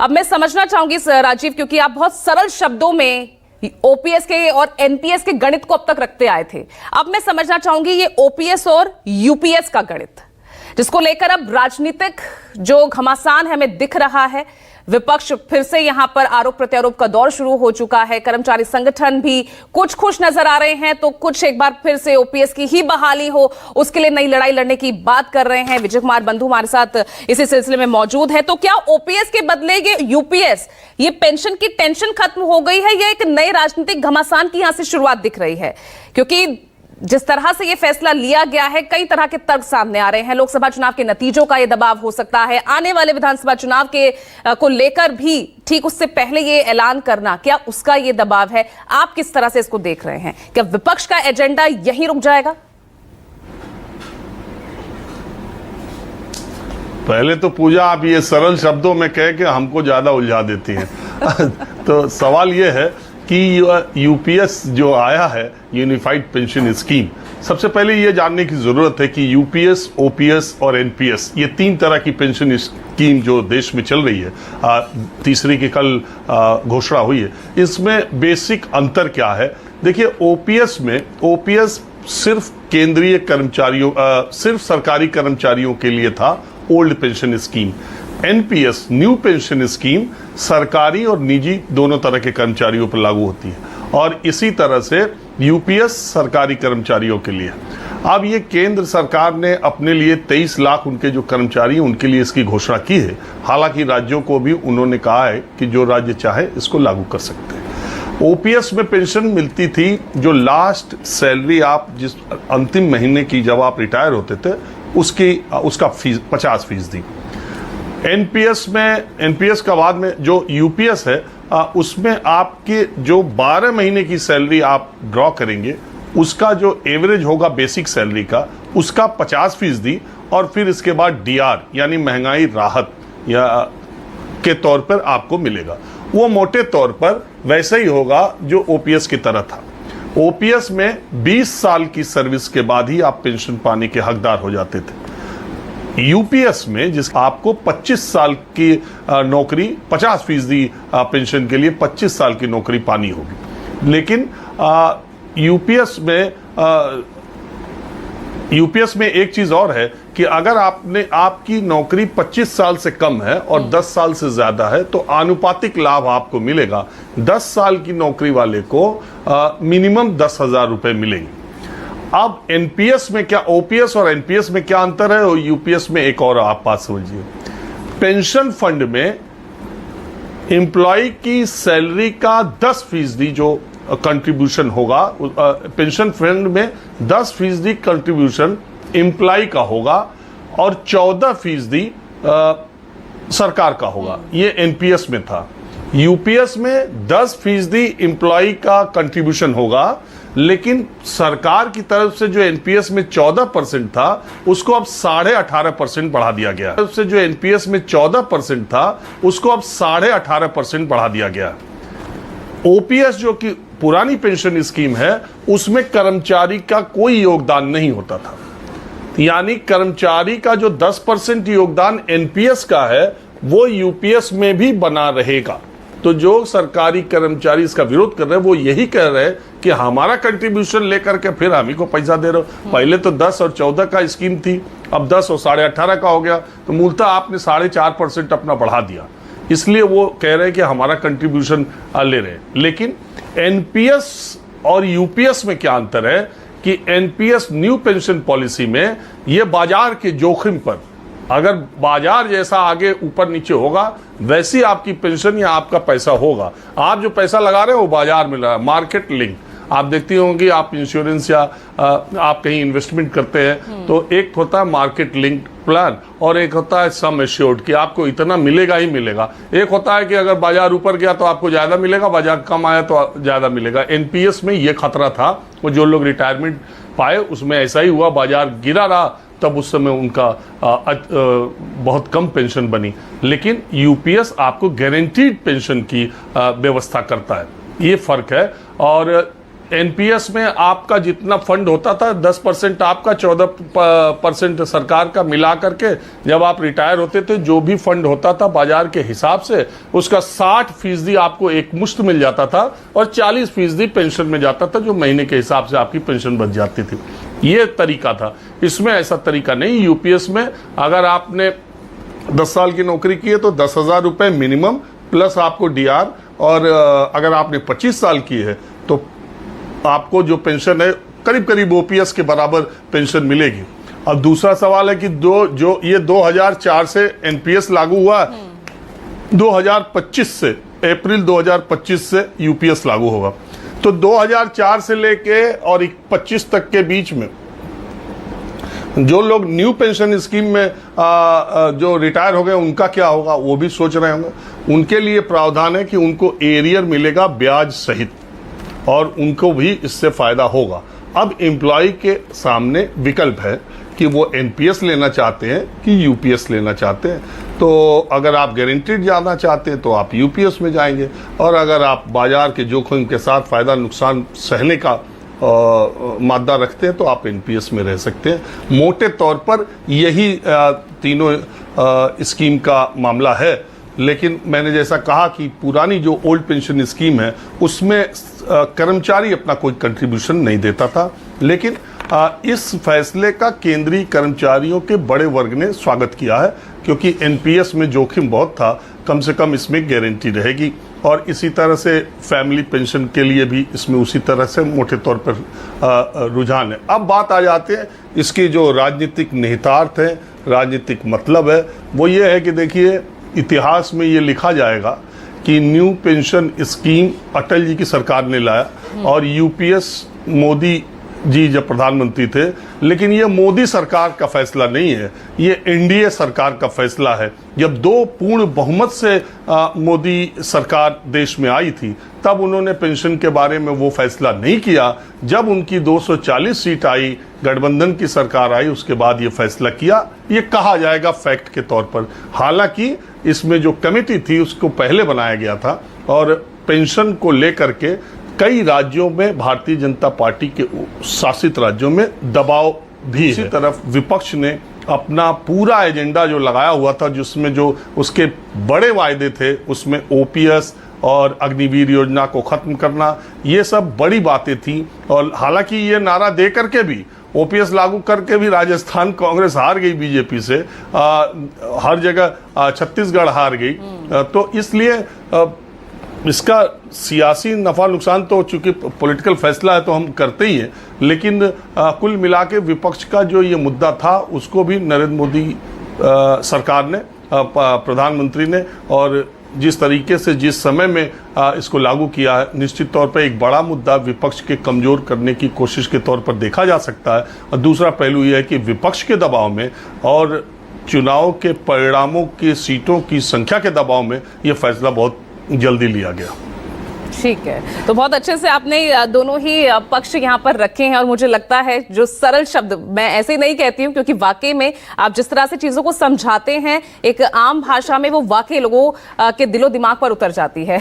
अब मैं समझना चाहूंगी राजीव, क्योंकि आप बहुत सरल शब्दों में ओपीएस के और एनपीएस के गणित को अब तक रखते आए थे। अब मैं समझना चाहूंगी ये ओपीएस और यूपीएस का गणित, जिसको लेकर अब राजनीतिक जो घमासान है हमें दिख रहा है। विपक्ष फिर से यहां पर आरोप प्रत्यारोप का दौर शुरू हो चुका है। कर्मचारी संगठन भी कुछ खुश नजर आ रहे हैं, तो कुछ एक बार फिर से ओपीएस की ही बहाली हो उसके लिए नई लड़ाई लड़ने की बात कर रहे हैं। विजय कुमार बंधु हमारे साथ इसी सिलसिले में मौजूद है। तो क्या ओपीएस के बदले ये यूपीएस, ये पेंशन की टेंशन खत्म हो गई है या एक नए राजनीतिक घमासान की यहां से शुरुआत दिख रही है? क्योंकि जिस तरह से यह फैसला लिया गया है, कई तरह के तर्क सामने आ रहे हैं। लोकसभा चुनाव के नतीजों का यह दबाव हो सकता है, आने वाले विधानसभा चुनाव के को लेकर भी ठीक उससे पहले यह ऐलान करना, क्या उसका यह दबाव है? आप किस तरह से इसको देख रहे हैं? क्या विपक्ष का एजेंडा यहीं रुक जाएगा? पहले तो पूजा, आप ये सरल शब्दों में कह के हमको ज्यादा उलझा देती हैं। तो सवाल ये है कि यूपीएस जो आया है, यूनिफाइड पेंशन स्कीम, सबसे पहले ये जानने की जरूरत है कि यूपीएस, ओपीएस और एनपीएस, ये तीन तरह की पेंशन स्कीम जो देश में चल रही है, तीसरी की कल घोषणा हुई है, इसमें बेसिक अंतर क्या है? देखिए, ओपीएस सिर्फ केंद्रीय कर्मचारियों, सिर्फ सरकारी कर्मचारियों के लिए था, old pension scheme. NPS, new pension scheme, सरकारी और निजी दोनों तरह के कर्मचारियों पर लागू होती है, और इसी तरह से यूपीएस सरकारी कर्मचारियों के लिए। अब ये केंद्र सरकार ने अपने लिए 23 लाख उनके जो कर्मचारी हैं उनके लिए इसकी घोषणा की है। हालांकि राज्यों को भी उन्होंने कहा है कि जो राज्य चाहे इसको लागू कर सकते हैं। ओपीएस में पेंशन मिलती थी, जो लास्ट सैलरी आप जिस अंतिम महीने की जब आप रिटायर होते थे उसका फीस 50%। एनपीएस का बाद में जो यूपीएस है, उसमें आपके जो 12 महीने की सैलरी आप ड्रॉ करेंगे, उसका जो एवरेज होगा बेसिक सैलरी का, उसका 50%, और फिर इसके बाद डीआर यानी महंगाई राहत या के तौर पर आपको मिलेगा। वो मोटे तौर पर वैसे ही होगा जो ओपीएस की तरह था। ओपीएस में 20 साल की सर्विस के बाद ही आप पेंशन पाने के हकदार हो जाते थे। यूपीएस में जिस आपको 25 साल की नौकरी, 50% पेंशन के लिए 25 साल की नौकरी पानी होगी। लेकिन यूपीएस में एक चीज और है कि अगर आपकी नौकरी 25 साल से कम है और 10 साल से ज्यादा है, तो आनुपातिक लाभ आपको मिलेगा। 10 साल की नौकरी वाले को मिनिमम 10,000 रुपए मिलेंगे। अब एनपीएस में क्या, ओपीएस और एनपीएस में क्या अंतर है, और यूपीएस में एक और आप बात समझिए। पेंशन फंड में एम्प्लॉय की सैलरी का 10% जो कंट्रीब्यूशन होगा, पेंशन फंड में 10% कंट्रीब्यूशन एम्प्लॉय का होगा और 14% सरकार का होगा। ये एनपीएस में था। यूपीएस में 10% एम्प्लॉय का कंट्रीब्यूशन होगा, लेकिन सरकार की तरफ से जो एनपीएस में 14% था, उसको अब 18.5% बढ़ा दिया गया। तरफ से जो एनपीएस में 14% था, उसको अब 18.5% बढ़ा दिया गया। ओपीएस जो कि पुरानी पेंशन स्कीम है, उसमें कर्मचारी का कोई योगदान नहीं होता था। यानी कर्मचारी का जो 10% योगदान एनपीएस का है, वो यूपीएस में भी बना रहेगा। तो जो सरकारी कर्मचारी इसका विरोध कर रहे हैं, वो यही कह रहे हैं कि हमारा कंट्रीब्यूशन लेकर के फिर हम ही को पैसा दे रहे हो। पहले तो 10 और 14 का स्कीम थी, अब 10 और 18.5 का हो गया, तो मूलतः आपने 4.5% अपना बढ़ा दिया। इसलिए वो कह रहे हैं कि हमारा कंट्रीब्यूशन ले रहे हैं। लेकिन एनपीएस और यूपीएस में क्या अंतर है कि एनपीएस न्यू पेंशन पॉलिसी में ये बाजार के जोखिम पर, अगर बाजार जैसा आगे ऊपर नीचे होगा, वैसी आपकी पेंशन या आपका पैसा होगा। आप जो पैसा लगा रहे हो वो बाजार में लगा, मार्केट लिंक। आप देखती होंगी, आप इंश्योरेंस या आप कहीं इन्वेस्टमेंट करते हैं, तो एक होता है मार्केट लिंक प्लान और एक होता है सम एश्योर्ड कि आपको इतना मिलेगा ही मिलेगा। एक होता है कि अगर बाजार ऊपर गया तो आपको ज्यादा मिलेगा, बाजार कम आया तो ज्यादा मिलेगा। एनपीएस में ये खतरा था, वो जो लोग रिटायरमेंट पाए उसमें ऐसा ही हुआ, बाजार गिरा रहा, तब उस समय उनका बहुत कम पेंशन बनी। लेकिन यूपीएस आपको गारंटीड पेंशन की व्यवस्था करता है, ये फर्क है। और एनपीएस में आपका जितना फंड होता था 10% आपका 14% सरकार का मिला करके जब आप रिटायर होते थे जो भी फंड होता था बाजार के हिसाब से उसका 60% आपको एक मुश्त मिल जाता था और 40% पेंशन में जाता था जो महीने के हिसाब से आपकी पेंशन बच जाती थी। ये तरीका था। इसमें ऐसा तरीका नहीं। यूपीएस में अगर आपने 10 साल की नौकरी की है तो 10,000 रुपए मिनिमम प्लस आपको डीआर, और अगर आपने 25 साल की है तो आपको जो पेंशन है करीब करीब ओपीएस के बराबर पेंशन मिलेगी। अब दूसरा सवाल है कि जो ये 2004 से एनपीएस लागू हुआ, 2025 से अप्रैल 2025 से यूपीएस लागू होगा। तो 2004 से लेके और 25 तक के बीच में जो लोग न्यू पेंशन स्कीम में जो रिटायर हो गए उनका क्या होगा वो भी सोच रहे होंगे। उनके लिए प्रावधान है कि उनको एरियर मिलेगा ब्याज सहित और उनको भी इससे फायदा होगा। अब एम्प्लॉय के सामने विकल्प है कि वो एनपीएस लेना चाहते हैं कि यूपीएस लेना चाहते हैं। तो अगर आप गारंटीड जाना चाहते हैं तो आप यूपीएस में जाएंगे, और अगर आप बाजार के जोखिम के साथ फायदा नुकसान सहने का मादा रखते हैं तो आप एनपीएस में रह सकते हैं। मोटे तौर पर यही तीनों स्कीम का मामला है। लेकिन मैंने जैसा कहा कि पुरानी जो ओल्ड पेंशन स्कीम है उसमें कर्मचारी अपना कोई कंट्रीब्यूशन नहीं देता था, लेकिन इस फैसले का केंद्रीय कर्मचारियों के बड़े वर्ग ने स्वागत किया है क्योंकि एनपीएस में जोखिम बहुत था, कम से कम इसमें गारंटी रहेगी। और इसी तरह से फैमिली पेंशन के लिए भी इसमें उसी तरह से मोटे तौर पर रुझान है। अब बात आ जाते हैं इसके जो राजनीतिक निहितार्थ है, राजनीतिक मतलब है, वो ये है कि देखिए इतिहास में ये लिखा जाएगा कि new pension scheme Atal ji की सरकार ने लाया और यूपीएस मोदी जी जब प्रधानमंत्री थे, लेकिन ये मोदी सरकार का फैसला नहीं है, ये एनडीए सरकार का फैसला है। जब 2 पूर्ण बहुमत से मोदी सरकार देश में आई थी तब उन्होंने पेंशन के बारे में वो फैसला नहीं किया। जब उनकी 240 सीट आई, गठबंधन की सरकार आई, उसके बाद ये फैसला किया। ये कहा जाएगा फैक्ट के तौर पर। हालांकि इसमें जो कमेटी थी उसको पहले बनाया गया था और पेंशन को लेकर के कई राज्यों में भारतीय जनता पार्टी के शासित राज्यों में दबाव भी है। इसी तरफ विपक्ष ने अपना पूरा एजेंडा जो लगाया हुआ था, जिसमें जो उसके बड़े वायदे थे उसमें ओपीएस और अग्निवीर योजना को खत्म करना, ये सब बड़ी बातें थी। और हालांकि ये नारा दे करके भी, ओपीएस लागू करके भी राजस्थान कांग्रेस हार गई बीजेपी से, हर जगह छत्तीसगढ़ हार गई। तो इसलिए इसका सियासी नफा नुकसान तो चूंकि पॉलिटिकल फैसला है तो हम करते ही हैं, लेकिन कुल मिला के विपक्ष का जो ये मुद्दा था उसको भी नरेंद्र मोदी सरकार ने, प्रधानमंत्री ने, और जिस तरीके से जिस समय में इसको लागू किया है, निश्चित तौर पर एक बड़ा मुद्दा विपक्ष के कमजोर करने की कोशिश के तौर पर देखा जा सकता है। और दूसरा पहलू यह है कि विपक्ष के दबाव में और चुनाव के परिणामों की सीटों की संख्या के दबाव में यह फैसला बहुत जल्दी लिया गया। ठीक है, तो बहुत अच्छे से आपने दोनों ही पक्ष यहाँ पर रखे हैं और मुझे लगता है जो सरल शब्द, मैं ऐसे नहीं कहती हूँ क्योंकि वाकई में आप जिस तरह से चीजों को समझाते हैं एक आम भाषा में, वो वाकई लोगों के दिलो दिमाग पर उतर जाती है।